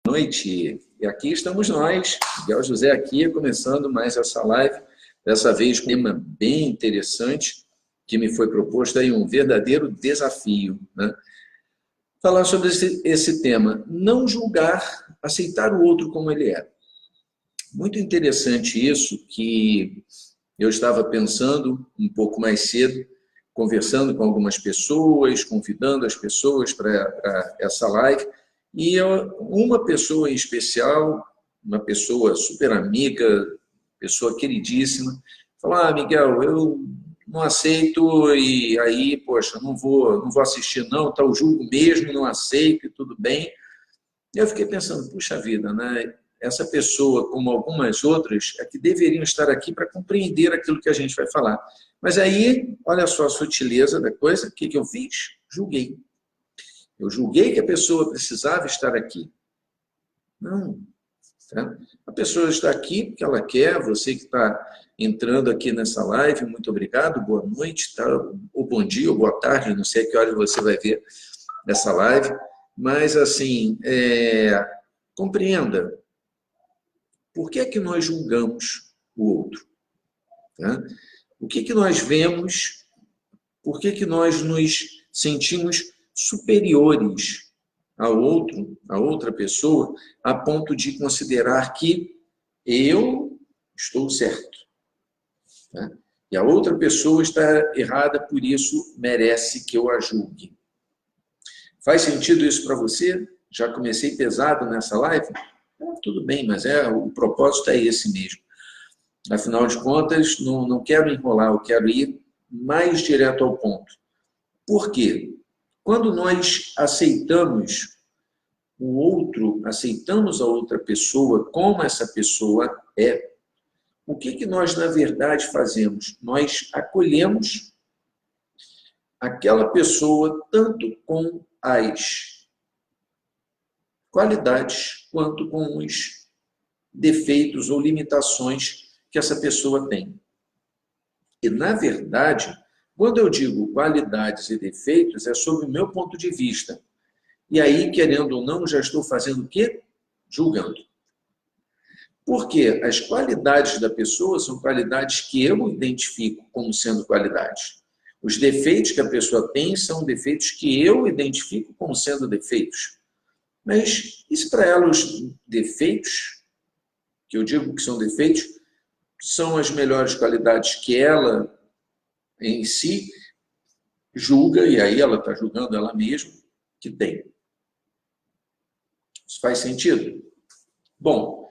Noite, e aqui estamos nós, Miguel José aqui, começando mais essa live, dessa vez com um tema bem interessante, que me foi proposto aí um verdadeiro desafio, né? Falar sobre esse tema, não julgar, aceitar o outro como ele é. Muito interessante isso, que eu estava pensando um pouco mais cedo, conversando com algumas pessoas, convidando as pessoas para essa live, e uma pessoa em especial, uma pessoa super amiga, pessoa queridíssima, falou: Miguel, eu não aceito, e aí, poxa, não vou assistir não, tá o julgo mesmo, não aceito, e tudo bem. E eu fiquei pensando, puxa vida, né? Essa pessoa, como algumas outras, é que deveriam estar aqui para compreender aquilo que a gente vai falar. Mas aí, olha só a sutileza da coisa, o que eu fiz? Julguei. Eu julguei que a pessoa precisava estar aqui. Não. Tá? A pessoa está aqui porque ela quer, você que está entrando aqui nessa live, muito obrigado, boa noite, tá? Ou bom dia, ou boa tarde, não sei a que hora você vai ver essa live, mas assim, compreenda, por que é que nós julgamos o outro? Tá? O que nós vemos, por que nós nos sentimos superiores ao outro, a outra pessoa, a ponto de considerar que eu estou certo, tá? E a outra pessoa está errada, por isso merece que eu a julgue. Faz sentido isso para você? Já comecei pesado nessa live? Tudo bem, mas o propósito é esse mesmo. Afinal de contas, não quero enrolar, eu quero ir mais direto ao ponto. Por quê? Quando nós aceitamos o outro, aceitamos a outra pessoa como essa pessoa é, o que nós, na verdade, fazemos? Nós acolhemos aquela pessoa tanto com as qualidades quanto com os defeitos ou limitações que essa pessoa tem. E, na verdade, quando eu digo qualidades e defeitos, é sob o meu ponto de vista. E aí, querendo ou não, já estou fazendo o quê? Julgando. Porque as qualidades da pessoa são qualidades que eu identifico como sendo qualidades. Os defeitos que a pessoa tem são defeitos que eu identifico como sendo defeitos. Mas e se para ela os defeitos, que eu digo que são defeitos, são as melhores qualidades que ela em si julga, e aí ela está julgando ela mesma, que tem. Isso faz sentido? Bom,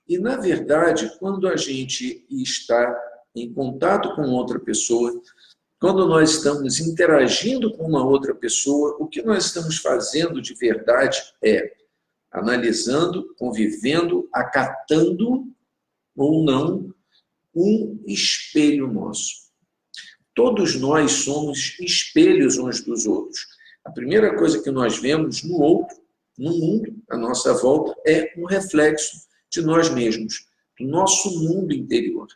e na verdade, quando a gente está em contato com outra pessoa, quando nós estamos interagindo com uma outra pessoa, o que nós estamos fazendo de verdade é analisando, convivendo, acatando ou não um espelho nosso. Todos nós somos espelhos uns dos outros. A primeira coisa que nós vemos no outro, no mundo, à nossa volta, é um reflexo de nós mesmos, do nosso mundo interior.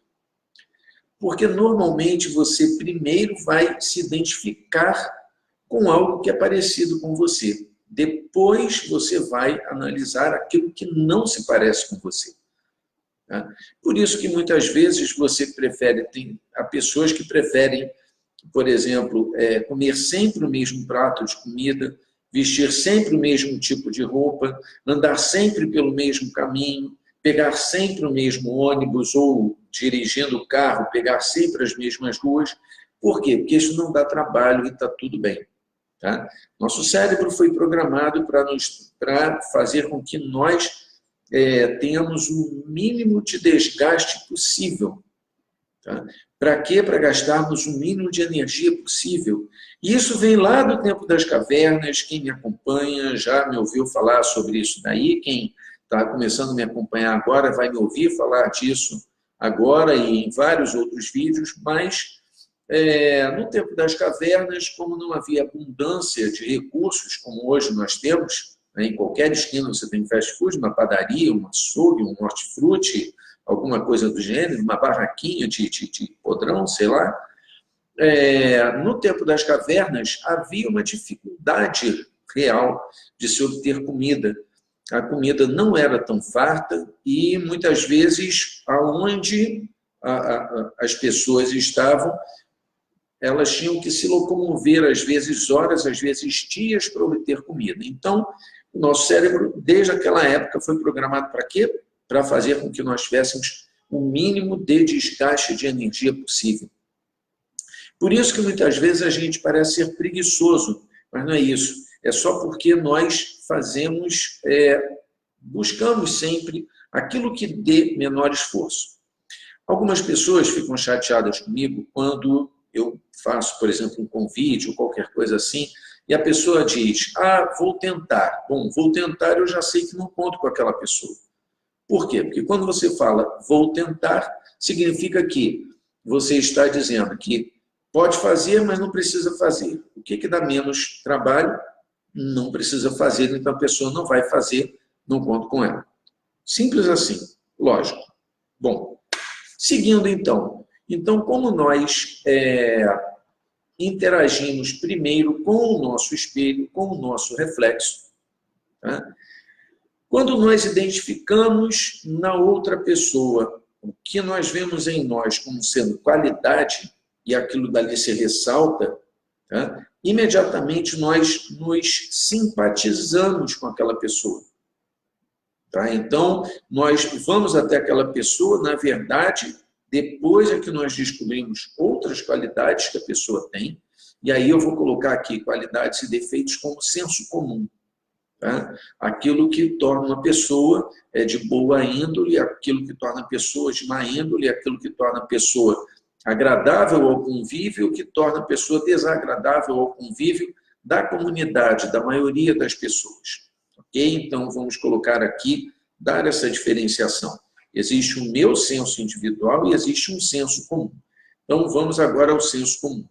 Porque normalmente você primeiro vai se identificar com algo que é parecido com você. Depois você vai analisar aquilo que não se parece com você. Tá? Por isso que muitas vezes você prefere, há pessoas que preferem, por exemplo, comer sempre o mesmo prato de comida, vestir sempre o mesmo tipo de roupa, andar sempre pelo mesmo caminho, pegar sempre o mesmo ônibus ou dirigindo o carro, pegar sempre as mesmas ruas. Por quê? Porque isso não dá trabalho e está tudo bem. Tá? Nosso cérebro foi programado para fazer com que nós tenhamos o mínimo de desgaste possível. Tá? Para quê? Para gastarmos o mínimo de energia possível. E isso vem lá do tempo das cavernas. Quem me acompanha já me ouviu falar sobre isso daí. Quem está começando a me acompanhar agora vai me ouvir falar disso agora e em vários outros vídeos, mas no tempo das cavernas, como não havia abundância de recursos como hoje nós temos, né, em qualquer esquina você tem fast food, uma padaria, um açougue, um hortifruti, alguma coisa do gênero, uma barraquinha de podrão, sei lá. No tempo das cavernas havia uma dificuldade real de se obter comida. a comida não era tão farta e, muitas vezes, aonde as pessoas estavam, elas tinham que se locomover, às vezes horas, às vezes dias, para obter comida. Então, o nosso cérebro, desde aquela época, foi programado para quê? Para fazer com que nós tivéssemos o mínimo de desgaste de energia possível. Por isso que muitas vezes a gente parece ser preguiçoso, mas não é isso. É só porque nós buscamos sempre aquilo que dê menor esforço. Algumas pessoas ficam chateadas comigo quando eu faço, por exemplo, um convite ou qualquer coisa assim, e a pessoa diz, vou tentar. Bom, vou tentar, eu já sei que não conto com aquela pessoa. Por quê? Porque quando você fala vou tentar, significa que você está dizendo que pode fazer, mas não precisa fazer. O que dá menos trabalho? Não precisa fazer, então a pessoa não vai fazer, não conto com ela. Simples assim, lógico. Bom, seguindo então. Então, como nós interagimos primeiro com o nosso espelho, com o nosso reflexo, tá? Quando nós identificamos na outra pessoa o que nós vemos em nós como sendo qualidade, e aquilo dali se ressalta, tá? Imediatamente nós nos simpatizamos com aquela pessoa. Tá? Então, nós vamos até aquela pessoa, na verdade, depois é que nós descobrimos outras qualidades que a pessoa tem, e aí eu vou colocar aqui qualidades e defeitos como senso comum. Tá? Aquilo que torna uma pessoa de boa índole, aquilo que torna a pessoa de má índole, aquilo que torna a pessoa agradável ao convívio, que torna a pessoa desagradável ao convívio da comunidade, da maioria das pessoas. Ok? Então, vamos colocar aqui, dar essa diferenciação. Existe o meu senso individual e existe um senso comum. Então, vamos agora ao senso comum.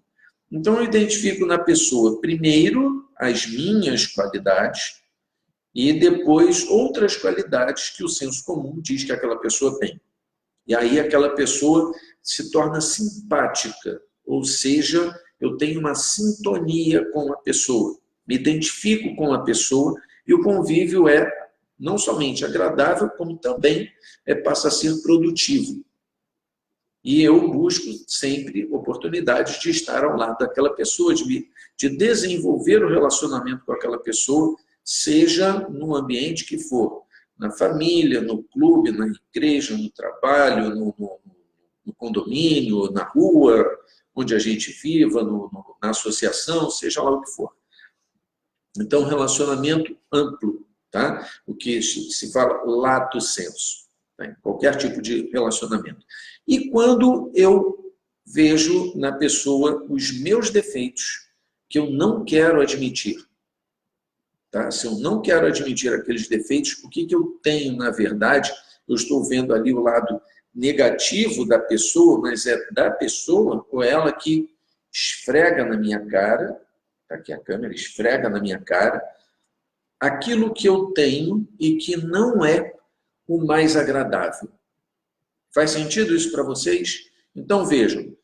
Então, eu identifico na pessoa, primeiro, as minhas qualidades e depois outras qualidades que o senso comum diz que aquela pessoa tem. E aí aquela pessoa se torna simpática, ou seja, eu tenho uma sintonia com a pessoa, me identifico com a pessoa e o convívio é não somente agradável, como também passa a ser produtivo. E eu busco sempre oportunidades de estar ao lado daquela pessoa, de desenvolver o relacionamento com aquela pessoa, seja no ambiente que for, na família, no clube, na igreja, no trabalho, no condomínio, na rua, onde a gente viva, na associação, seja lá o que for. Então, relacionamento amplo, tá? O que se fala lato sensu, tá? Qualquer tipo de relacionamento. E quando eu vejo na pessoa os meus defeitos que eu não quero admitir, tá? Se eu não quero admitir aqueles defeitos, o que eu tenho, na verdade? Eu estou vendo ali o lado negativo da pessoa, mas é da pessoa ou ela que esfrega na minha cara, tá aqui a câmera, esfrega na minha cara, aquilo que eu tenho e que não é o mais agradável. Faz sentido isso para vocês? Então vejam,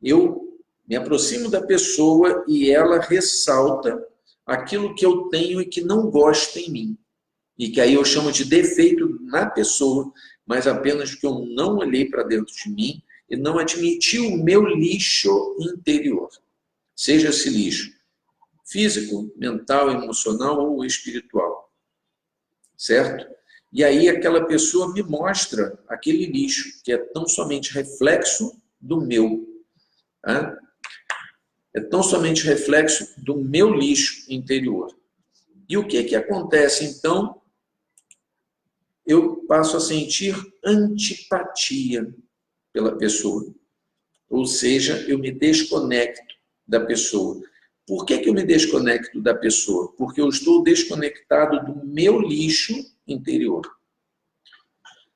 eu me aproximo da pessoa e ela ressalta aquilo que eu tenho e que não gosta em mim. E que aí eu chamo de defeito na pessoa, mas apenas porque eu não olhei para dentro de mim e não admiti o meu lixo interior. Seja esse lixo físico, mental, emocional ou espiritual. Certo? E aí aquela pessoa me mostra aquele lixo, que é tão somente reflexo do meu. Tá? É tão somente reflexo do meu lixo interior. E o que acontece, então? Eu passo a sentir antipatia pela pessoa. Ou seja, eu me desconecto da pessoa. Por que eu me desconecto da pessoa? Porque eu estou desconectado do meu lixo interior.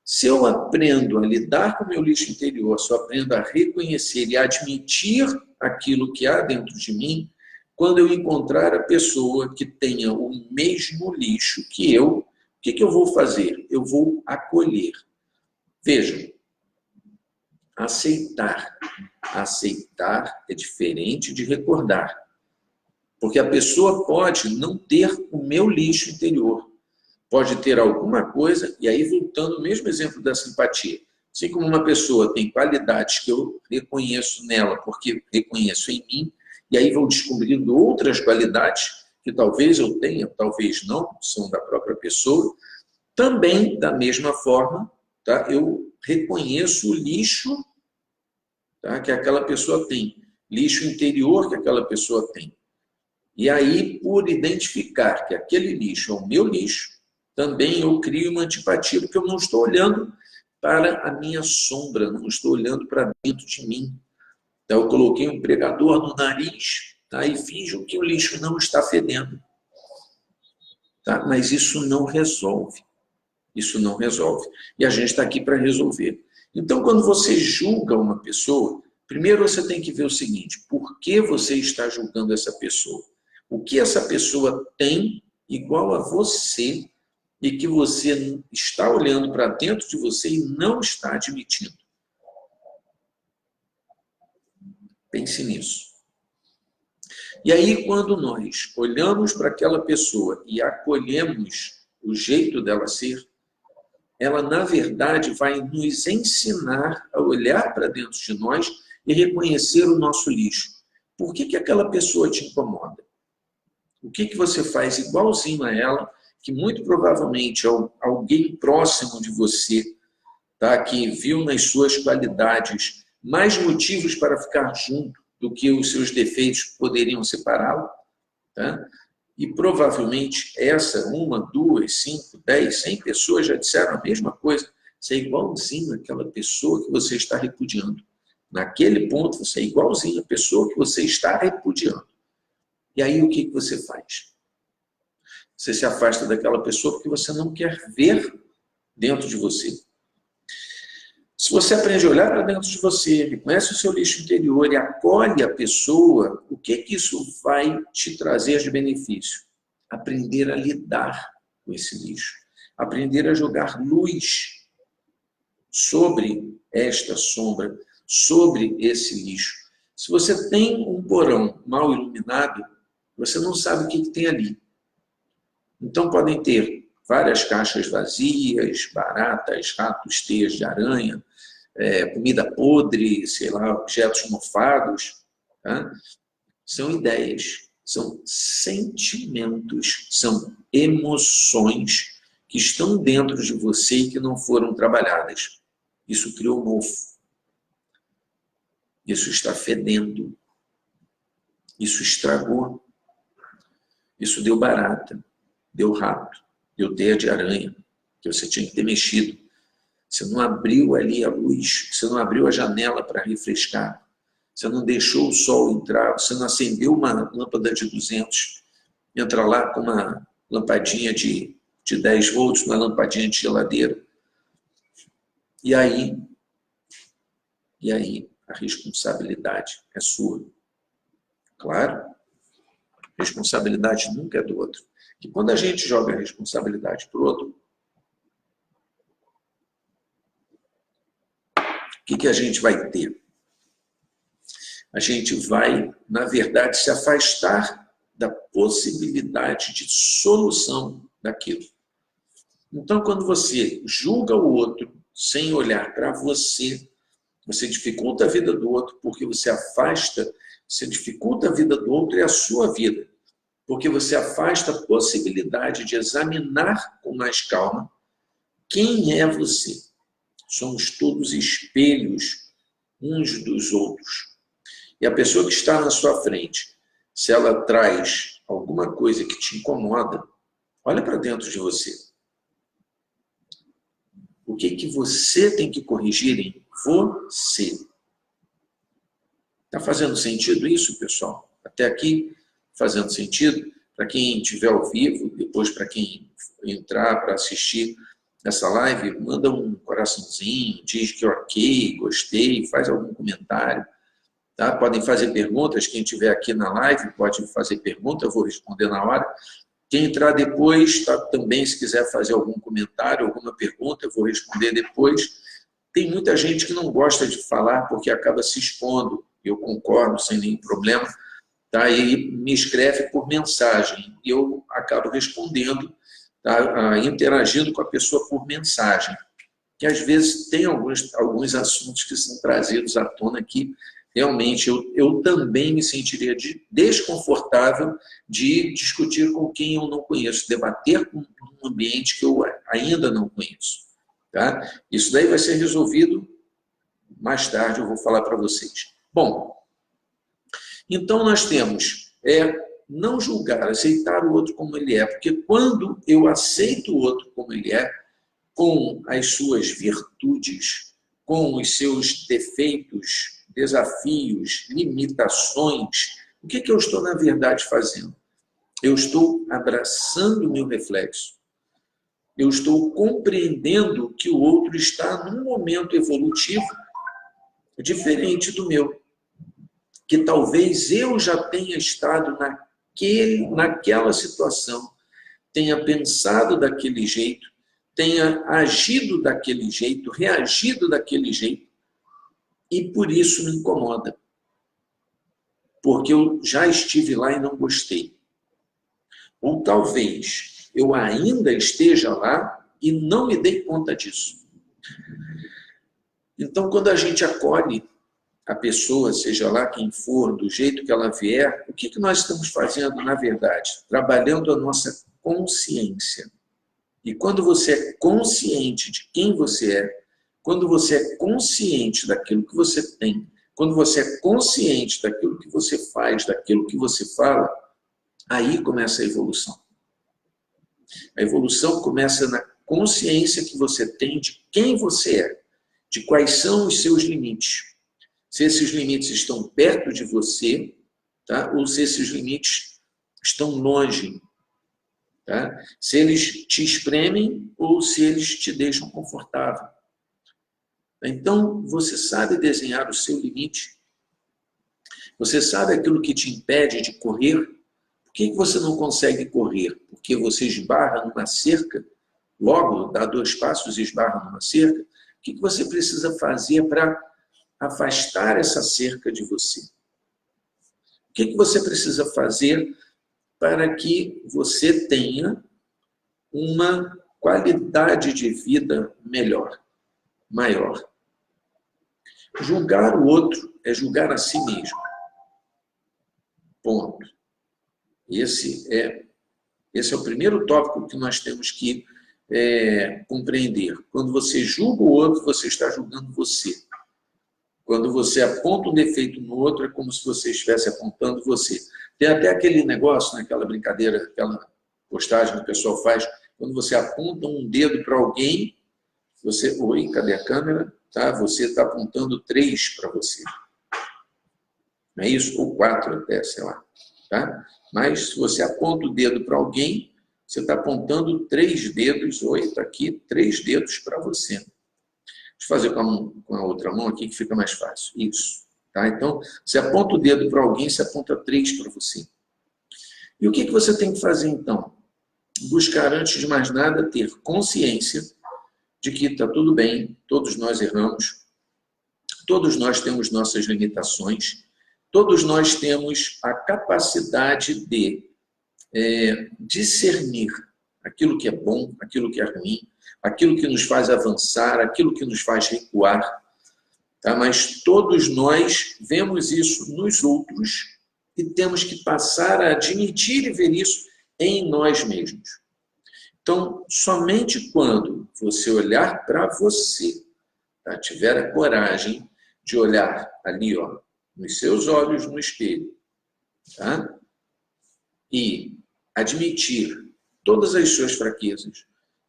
Se eu aprendo a lidar com o meu lixo interior, se eu aprendo a reconhecer e admitir aquilo que há dentro de mim, quando eu encontrar a pessoa que tenha o mesmo lixo que eu, o que eu vou fazer? Eu vou acolher. Vejam, aceitar. Aceitar é diferente de recordar. Porque a pessoa pode não ter o meu lixo interior. pode ter alguma coisa, e aí voltando ao mesmo exemplo da simpatia. Assim como uma pessoa tem qualidades que eu reconheço nela, porque reconheço em mim, e aí vou descobrindo outras qualidades que talvez eu tenha, talvez não, são da própria pessoa. Também, da mesma forma, tá, eu reconheço o lixo, tá, que aquela pessoa tem, lixo interior que aquela pessoa tem. E aí, por identificar que aquele lixo é o meu lixo, também eu crio uma antipatia, porque eu não estou olhando para a minha sombra, não estou olhando para dentro de mim. Então, eu coloquei um pregador no nariz, tá, e finjo que o lixo não está fedendo. Tá? Mas isso não resolve. Isso não resolve. E a gente está aqui para resolver. Então, quando você julga uma pessoa, primeiro você tem que ver o seguinte: por que você está julgando essa pessoa? O que essa pessoa tem igual a você e que você está olhando para dentro de você e não está admitindo? Pense nisso. E aí, quando nós olhamos para aquela pessoa e acolhemos o jeito dela ser, ela, na verdade, vai nos ensinar a olhar para dentro de nós e reconhecer o nosso lixo. Por que aquela pessoa te incomoda? O que você faz igualzinho a ela, que muito provavelmente alguém próximo de você, tá, que viu nas suas qualidades mais motivos para ficar junto do que os seus defeitos poderiam separá-lo, tá? E provavelmente essa, 1, 2, 5, 10, 100 pessoas já disseram a mesma coisa. Você é igualzinho àquela pessoa que você está repudiando. Naquele ponto, você é igualzinho à pessoa que você está repudiando. E aí, o que você faz? Você se afasta daquela pessoa porque você não quer ver dentro de você. Se você aprende a olhar para dentro de você, reconhece o seu lixo interior e acolhe a pessoa, o que isso vai te trazer de benefício? Aprender a lidar com esse lixo. Aprender a jogar luz sobre esta sombra, sobre esse lixo. Se você tem um porão mal iluminado, você não sabe o que tem ali. Então podem ter várias caixas vazias, baratas, ratos, teias de aranha, comida podre, sei lá, objetos mofados. Tá? São ideias, são sentimentos, são emoções que estão dentro de você e que não foram trabalhadas. Isso criou mofo. Isso está fedendo. Isso estragou. Isso deu barata, deu rato, deu teia de aranha, que você tinha que ter mexido. Você não abriu ali a luz, você não abriu a janela para refrescar, você não deixou o sol entrar, você não acendeu uma lâmpada de 200, entra lá com uma lampadinha de 10 volts, uma lampadinha de geladeira. E aí a responsabilidade é sua. Claro, a responsabilidade nunca é do outro. E quando a gente joga a responsabilidade para o outro, o que a gente vai ter? A gente vai, na verdade, se afastar da possibilidade de solução daquilo. Então, quando você julga o outro sem olhar para você, você dificulta a vida do outro porque você afasta, você dificulta a vida do outro e a sua vida, porque você afasta a possibilidade de examinar com mais calma quem é você. Somos todos espelhos uns dos outros. E a pessoa que está na sua frente, se ela traz alguma coisa que te incomoda, olha para dentro de você. O que você tem que corrigir em você? Está fazendo sentido isso, pessoal? Até aqui, fazendo sentido? Para quem estiver ao vivo, depois para quem entrar para assistir essa live, manda um coraçãozinho, diz que ok, gostei, faz algum comentário. Tá? Podem fazer perguntas, quem estiver aqui na live pode fazer pergunta, eu vou responder na hora. Quem entrar depois, tá, também, se quiser fazer algum comentário, alguma pergunta, eu vou responder depois. Tem muita gente que não gosta de falar porque acaba se expondo, eu concordo, sem nenhum problema, tá? E me escreve por mensagem, e eu acabo respondendo tá? Interagindo com a pessoa por mensagem, que às vezes tem alguns assuntos que são trazidos à tona que realmente eu também me sentiria desconfortável de discutir com quem eu não conheço, debater com um ambiente que eu ainda não conheço. Tá? Isso daí vai ser resolvido mais tarde, eu vou falar para vocês. Bom, então nós temos não julgar, aceitar o outro como ele é, porque quando eu aceito o outro como ele é, com as suas virtudes, com os seus defeitos, desafios, limitações, o que eu estou, na verdade, fazendo? Eu estou abraçando o meu reflexo. Eu estou compreendendo que o outro está num momento evolutivo diferente do meu. Que talvez eu já tenha estado naquela situação, tenha pensado daquele jeito, tenha agido daquele jeito, reagido daquele jeito, e por isso me incomoda. Porque eu já estive lá e não gostei. Ou talvez eu ainda esteja lá e não me dei conta disso. Então, quando a gente acolhe a pessoa, seja lá quem for, do jeito que ela vier, o que nós estamos fazendo, na verdade? Trabalhando a nossa consciência. E quando você é consciente de quem você é, quando você é consciente daquilo que você tem, quando você é consciente daquilo que você faz, daquilo que você fala, aí começa a evolução. A evolução começa na consciência que você tem de quem você é, de quais são os seus limites. Se esses limites estão perto de você, tá? Ou se esses limites estão longe. Tá? Se eles te espremem ou se eles te deixam confortável. Então, você sabe desenhar o seu limite? Você sabe aquilo que te impede de correr? Por que você não consegue correr? Porque você esbarra numa cerca? Logo, dá 2 passos e esbarra numa cerca? O que você precisa fazer para afastar essa cerca de você? O que você precisa fazer para que você tenha uma qualidade de vida melhor, maior? Julgar o outro é julgar a si mesmo. Ponto. Esse é o primeiro tópico que nós temos que compreender. Quando você julga o outro, você está julgando você. Quando você aponta um defeito no outro, é como se você estivesse apontando você. Tem até aquele negócio, aquela brincadeira, aquela postagem que o pessoal faz, quando você aponta um dedo para alguém, você... Oi, cadê a câmera? Tá? Você está apontando 3 para você. Não é isso? Ou 4 até, sei lá. Tá? Mas se você aponta o dedo para alguém, você está apontando 3 dedos, 8 aqui, 3 dedos para você. Deixa eu fazer com a outra mão aqui que fica mais fácil. Isso. Tá? Então, você aponta o dedo para alguém, você aponta 3 para você. E o que você tem que fazer, então? Buscar, antes de mais nada, ter consciência de que está tudo bem, todos nós erramos, todos nós temos nossas limitações, todos nós temos a capacidade de discernir aquilo que é bom, aquilo que é ruim, aquilo que nos faz avançar, aquilo que nos faz recuar. Tá? Mas todos nós vemos isso nos outros e temos que passar a admitir e ver isso em nós mesmos. Então, somente quando você olhar para você, tá? Tiver a coragem de olhar ali, ó, nos seus olhos no espelho, tá? E admitir todas as suas fraquezas,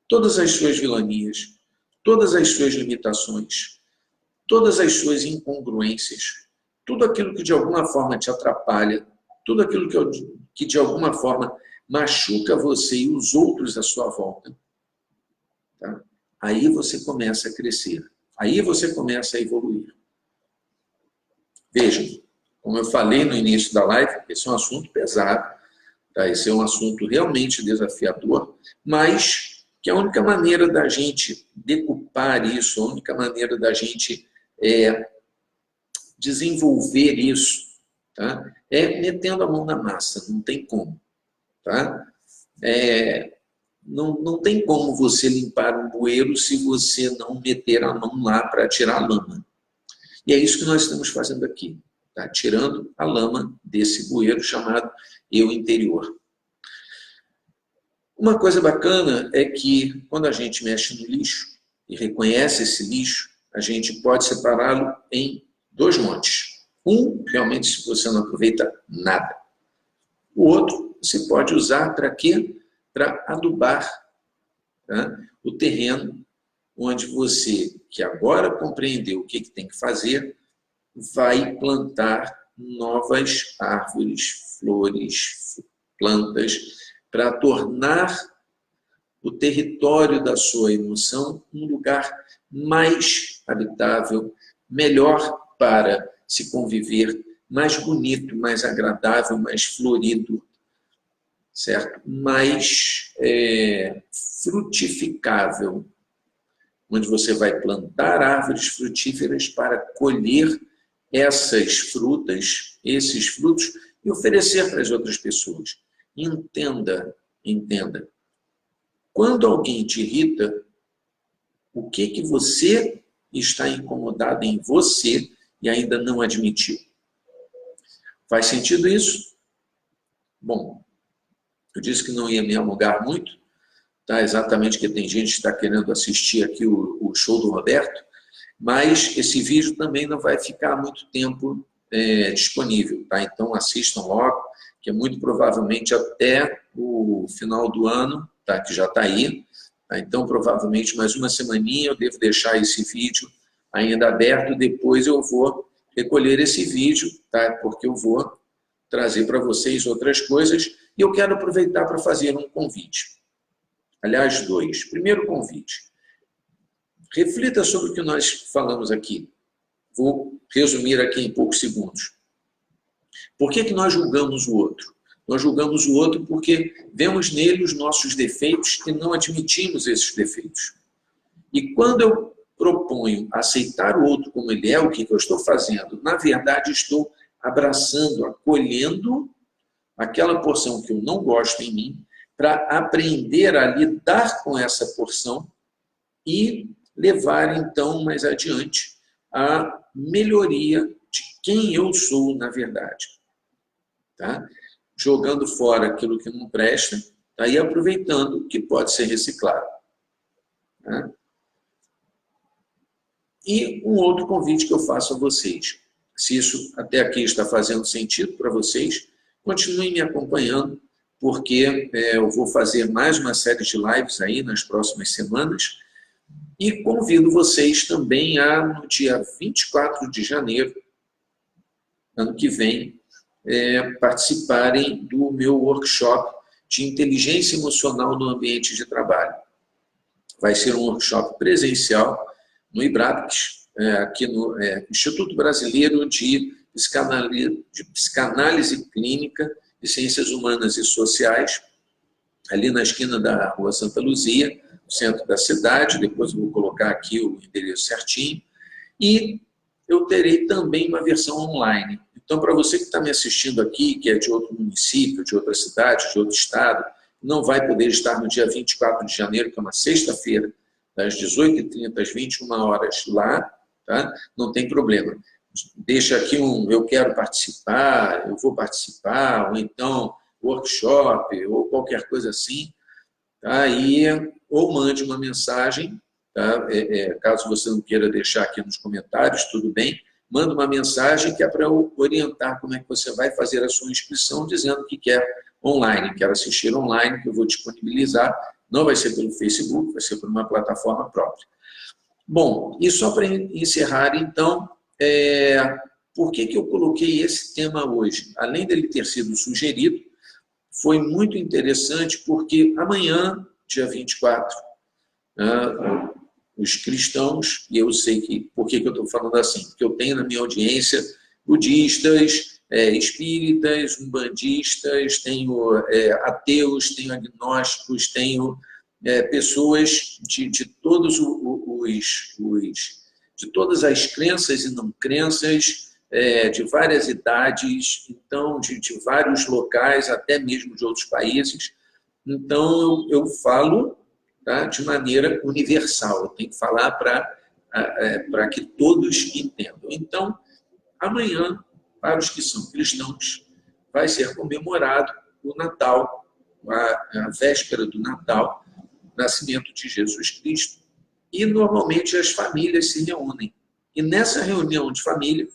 todas as suas vilanias, todas as suas limitações, todas as suas incongruências, tudo aquilo que de alguma forma te atrapalha, tudo aquilo que de alguma forma machuca você e os outros à sua volta, tá? Aí você começa a crescer, aí você começa a evoluir. Vejam, como eu falei no início da live, esse é um assunto pesado, tá? Esse é um assunto realmente desafiador, mas que a única maneira da gente decupar isso, a única maneira da gente desenvolver isso, tá? É metendo a mão na massa, não tem como. Tá? não tem como você limpar um bueiro se você não meter a mão lá para tirar a lama. E é isso que nós estamos fazendo aqui, tá? Tirando a lama desse bueiro chamado eu interior. Uma coisa bacana é que quando a gente mexe no lixo e reconhece esse lixo, a gente pode separá-lo em dois montes. Um, realmente, se você não aproveita nada. O outro, você pode usar para quê? Para adubar, tá? O terreno onde você, que agora compreendeu o que tem que fazer, vai plantar novas árvores, flores, plantas, para tornar o território da sua emoção um lugar mais habitável, melhor para se conviver, mais bonito, mais agradável, mais florido, certo? Mais frutificável, onde você vai plantar árvores frutíferas para colher essas frutas, esses frutos, e oferecer para as outras pessoas. Entenda, entenda. Quando alguém te irrita, o que você está incomodado em você e ainda não admitiu? Faz sentido isso? Bom, eu disse que não ia me alongar muito, tá? Exatamente porque tem gente que está querendo assistir aqui o show do Roberto, mas esse vídeo também não vai ficar muito tempo disponível, tá? Então assistam logo, que é muito provavelmente até o final do ano, tá? Que já está aí, tá? Então provavelmente mais uma semaninha eu devo deixar esse vídeo ainda aberto, depois eu vou recolher esse vídeo, tá? Porque eu vou trazer para vocês outras coisas, e eu quero aproveitar para fazer um convite. Aliás, dois. Primeiro convite. Reflita sobre o que nós falamos aqui. Vou resumir aqui em poucos segundos. Por que nós julgamos o outro? Nós julgamos o outro porque vemos nele os nossos defeitos e não admitimos esses defeitos. E quando eu proponho aceitar o outro como ele é, o que eu estou fazendo? Na verdade, estou abraçando, acolhendo aquela porção que eu não gosto em mim, para aprender a lidar com essa porção e levar, então, mais adiante, a melhoria de quem eu sou, na verdade. Tá? Jogando fora aquilo que não presta, tá? E aproveitando o que pode ser reciclado. Tá? E um outro convite que eu faço a vocês. Se isso até aqui está fazendo sentido para vocês, continuem me acompanhando, porque eu vou fazer mais uma série de lives aí nas próximas semanas, e convido vocês também a, no dia 24 de janeiro, ano que vem, participarem do meu workshop de inteligência emocional no ambiente de trabalho. Vai ser um workshop presencial no IBRAPES, aqui no Instituto Brasileiro de Psicanálise Clínica e Ciências Humanas e Sociais, ali na esquina da Rua Santa Luzia, no centro da cidade. Depois eu vou colocar aqui o endereço certinho. E eu terei também uma versão online. Então, para você que está me assistindo aqui, que é de outro município, de outra cidade, de outro estado, não vai poder estar no dia 24 de janeiro, que é uma sexta-feira, das 18h30 às 21h lá, tá? Não tem problema. Deixa aqui eu quero participar, eu vou participar, ou então workshop, ou qualquer coisa assim, tá? Ou mande uma mensagem, tá? Caso você não queira deixar aqui nos comentários, tudo bem, manda uma mensagem que é para eu orientar como é que você vai fazer a sua inscrição, dizendo que quer online, quer assistir online, que eu vou disponibilizar. Não vai ser pelo Facebook, vai ser por uma plataforma própria. Bom, e só para encerrar, então, por que eu coloquei esse tema hoje? Além dele ter sido sugerido, foi muito interessante porque amanhã, dia 24, os cristãos, e eu sei que, por que eu estou falando assim? Porque eu tenho na minha audiência budistas, espíritas, umbandistas, tenho ateus, tenho agnósticos, tenho pessoas de todos de todas as crenças e não crenças, de várias idades, então de vários locais, até mesmo de outros países. Então, eu falo, tá, de maneira universal, eu tenho que falar para que todos entendam. Então, amanhã, para os que são cristãos, vai ser comemorado o Natal, a véspera do Natal, o nascimento de Jesus Cristo, e normalmente as famílias se reúnem. E nessa reunião de família,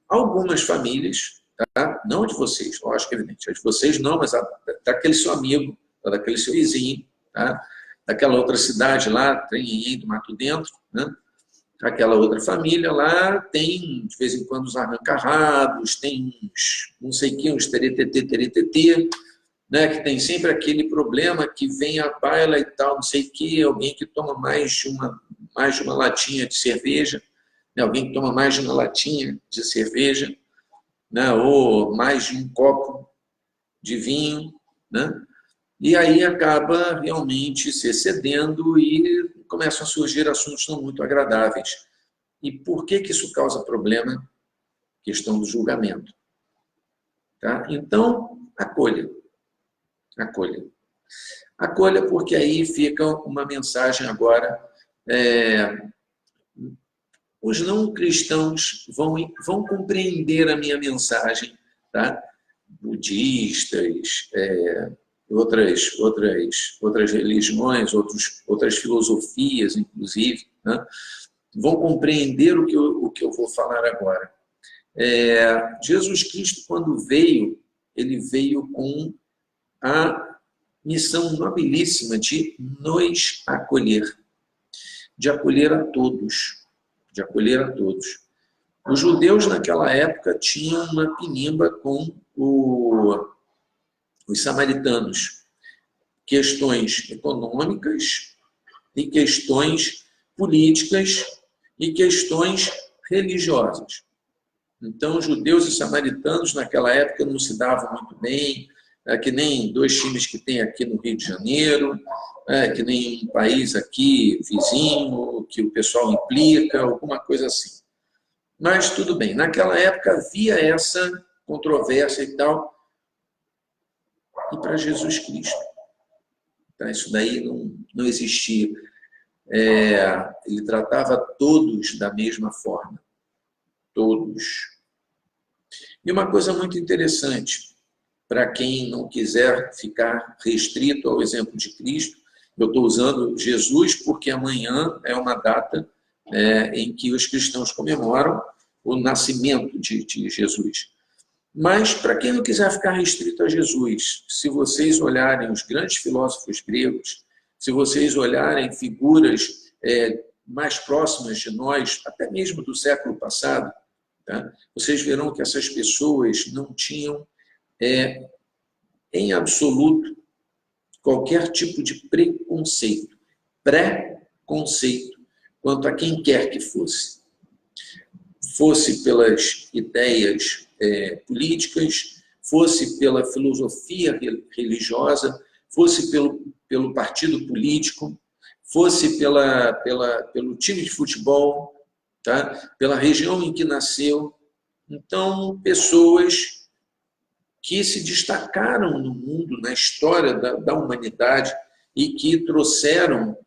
algumas famílias, tá? Não de vocês, lógico, evidente, as de vocês não, mas daquele seu amigo, daquele seu vizinho, tá? Daquela outra cidade lá, tem do Mato Dentro, né? Aquela outra família lá tem, de vez em quando, os arranca-rabos, tem uns, não sei o que, uns teretetê, né, que tem sempre aquele problema que vem a baila e tal, não sei o que, alguém que toma mais de uma latinha de cerveja, né, alguém que toma mais de uma latinha de cerveja, né, ou mais de um copo de vinho, né, e aí acaba realmente se excedendo e começam a surgir assuntos não muito agradáveis. E por que isso causa problema? Questão do julgamento. Tá? Então, acolha. Acolha. Acolha, porque aí fica uma mensagem agora. Os não cristãos vão compreender a minha mensagem, tá? Budistas, outras religiões, outras filosofias, inclusive, né? Vão compreender o que eu vou falar agora. Jesus Cristo, quando veio, ele veio com a missão nobilíssima de nos acolher, de acolher a todos, de acolher a todos. Os judeus, naquela época, tinham uma pinimba com os samaritanos, questões econômicas e questões políticas e questões religiosas. Então, judeus e samaritanos, naquela época, não se davam muito bem, que nem dois times que tem aqui no Rio de Janeiro, que nem um país aqui vizinho, que o pessoal implica, alguma coisa assim. Mas tudo bem, naquela época havia essa controvérsia e tal, e para Jesus Cristo. Tá? Isso daí não existia. Ele tratava todos da mesma forma. Todos. E uma coisa muito interessante, para quem não quiser ficar restrito ao exemplo de Cristo, eu estou usando Jesus porque amanhã é uma data em que os cristãos comemoram o nascimento de Jesus. Mas, para quem não quiser ficar restrito a Jesus, se vocês olharem os grandes filósofos gregos, se vocês olharem figuras mais próximas de nós, até mesmo do século passado, tá? Vocês verão que essas pessoas não tinham, em absoluto, qualquer tipo de preconceito, pré-conceito, quanto a quem quer que fosse. Fosse pelas ideias políticas, fosse pela filosofia religiosa, fosse pelo partido político, fosse pelo time de futebol, tá? Pela região em que nasceu. Então, pessoas que se destacaram no mundo, na história da humanidade, e que trouxeram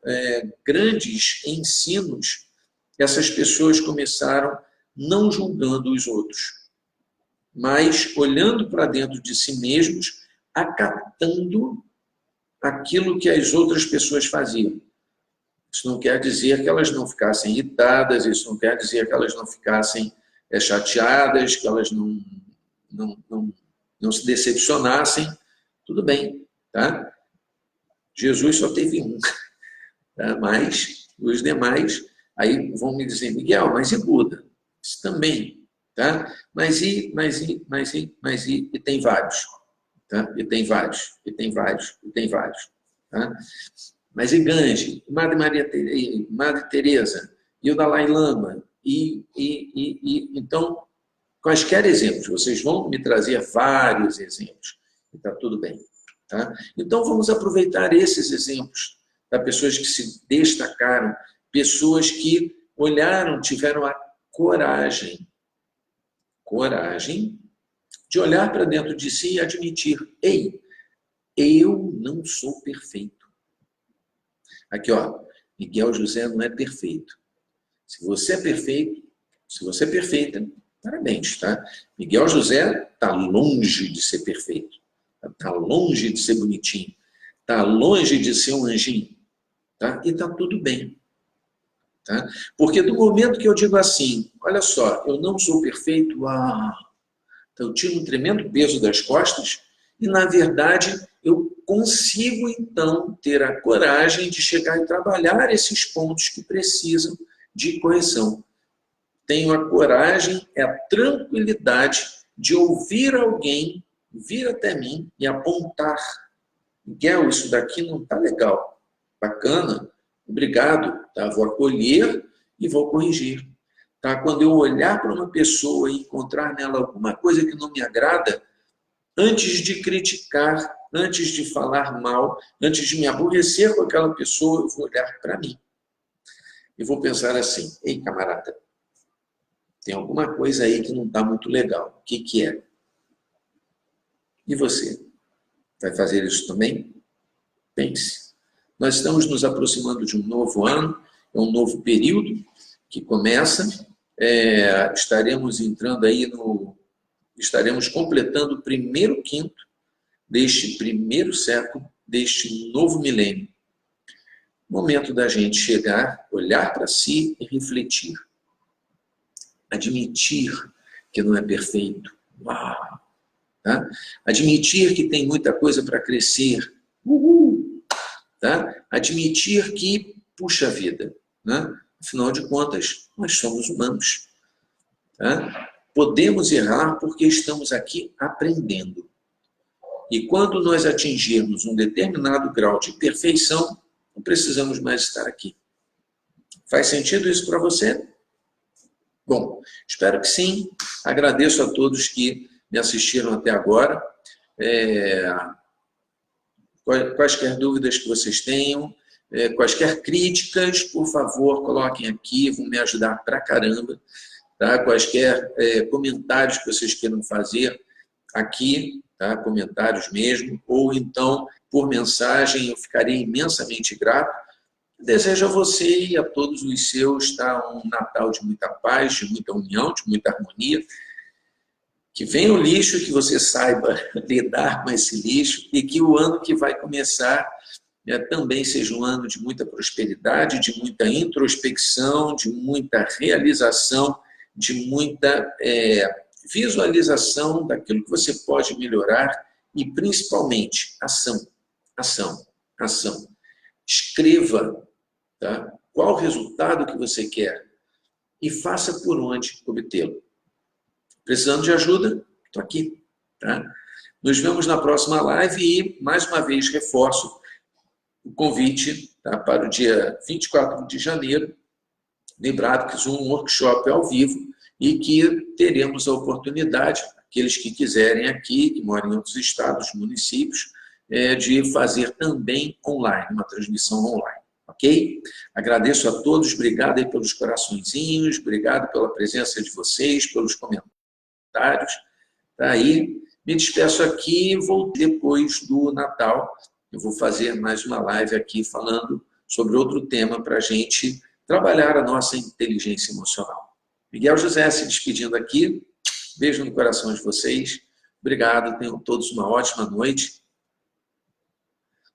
grandes ensinos, essas pessoas começaram não julgando os outros, mas olhando para dentro de si mesmos, acatando aquilo que as outras pessoas faziam. Isso não quer dizer que elas não ficassem irritadas, isso não quer dizer que elas não ficassem chateadas, que elas não se decepcionassem. Tudo bem, tá? Jesus só teve um, tá? Mas os demais, aí vão me dizer, Miguel, mas e Buda? Isso também, tá? Mas e tem vários, tá? E tem vários, tá? Mas e Gandhi, Madre Teresa, e o Dalai Lama, então, quaisquer exemplos, vocês vão me trazer vários exemplos, e está tudo bem. Tá? Então, vamos aproveitar esses exemplos, tá? Pessoas que se destacaram, pessoas que olharam, tiveram a coragem de olhar para dentro de si e admitir, ei, eu não sou perfeito. Aqui, ó, Miguel José não é perfeito. Se você é perfeito, se você é perfeita, parabéns, tá? Miguel José está longe de ser perfeito. Está longe de ser bonitinho. Está longe de ser um anjinho. Tá? E está tudo bem. Tá? Porque do momento que eu digo assim, olha só, eu não sou perfeito, então eu tiro um tremendo peso das costas e, na verdade, eu consigo, então, ter a coragem de chegar e trabalhar esses pontos que precisam de correção. Tenho a coragem, a tranquilidade de ouvir alguém vir até mim e apontar. Miguel, isso daqui não está legal. Bacana, obrigado. Tá? Vou acolher e vou corrigir. Tá? Quando eu olhar para uma pessoa e encontrar nela alguma coisa que não me agrada, antes de criticar, antes de falar mal, antes de me aborrecer com aquela pessoa, eu vou olhar para mim. E vou pensar assim, ei, camarada, tem alguma coisa aí que não está muito legal. O que que é? E você? Vai fazer isso também? Pense. Nós estamos nos aproximando de um novo ano, é um novo período que começa. Estaremos entrando aí estaremos completando o primeiro quinto deste primeiro século, deste novo milênio. Momento da gente chegar, olhar para si e refletir. Admitir que não é perfeito. Uau! Tá? Admitir que tem muita coisa para crescer. Uhul! Tá? Admitir que, puxa vida, né? Afinal de contas, nós somos humanos. Tá? Podemos errar porque estamos aqui aprendendo. E quando nós atingirmos um determinado grau de perfeição, não precisamos mais estar aqui. Faz sentido isso para você? Bom, espero que sim. Agradeço a todos que me assistiram até agora. Quaisquer dúvidas que vocês tenham, quaisquer críticas, por favor, coloquem aqui, vão me ajudar pra caramba. Tá? Quaisquer comentários que vocês queiram fazer aqui, tá? Comentários mesmo, ou então por mensagem, eu ficarei imensamente grato. Desejo a você e a todos os seus, tá? Um Natal de muita paz, de muita união, de muita harmonia. Que venha o lixo, que você saiba lidar com esse lixo e que o ano que vai começar também seja um ano de muita prosperidade, de muita introspecção, de muita realização, de muita visualização daquilo que você pode melhorar e, principalmente, ação, ação, ação. Escreva, tá? Qual o resultado que você quer e faça por onde obtê-lo. Precisando de ajuda? Estou aqui. Tá? Nos vemos na próxima live e, mais uma vez, reforço o convite, tá, para o dia 24 de janeiro. Lembrado que é um workshop ao vivo e que teremos a oportunidade, aqueles que quiserem aqui, que moram em outros estados, municípios, de fazer também online, uma transmissão online. Ok? Agradeço a todos, obrigado aí pelos coraçõezinhos, obrigado pela presença de vocês, pelos comentários. Tá aí, me despeço aqui e vou depois do Natal. Eu vou fazer mais uma live aqui falando sobre outro tema para a gente trabalhar a nossa inteligência emocional. Miguel José se despedindo aqui. Beijo no coração de vocês. Obrigado, tenham todos uma ótima noite.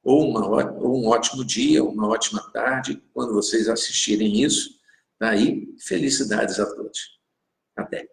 Ou um ótimo dia, uma ótima tarde, quando vocês assistirem isso. Tá aí, felicidades a todos. Até.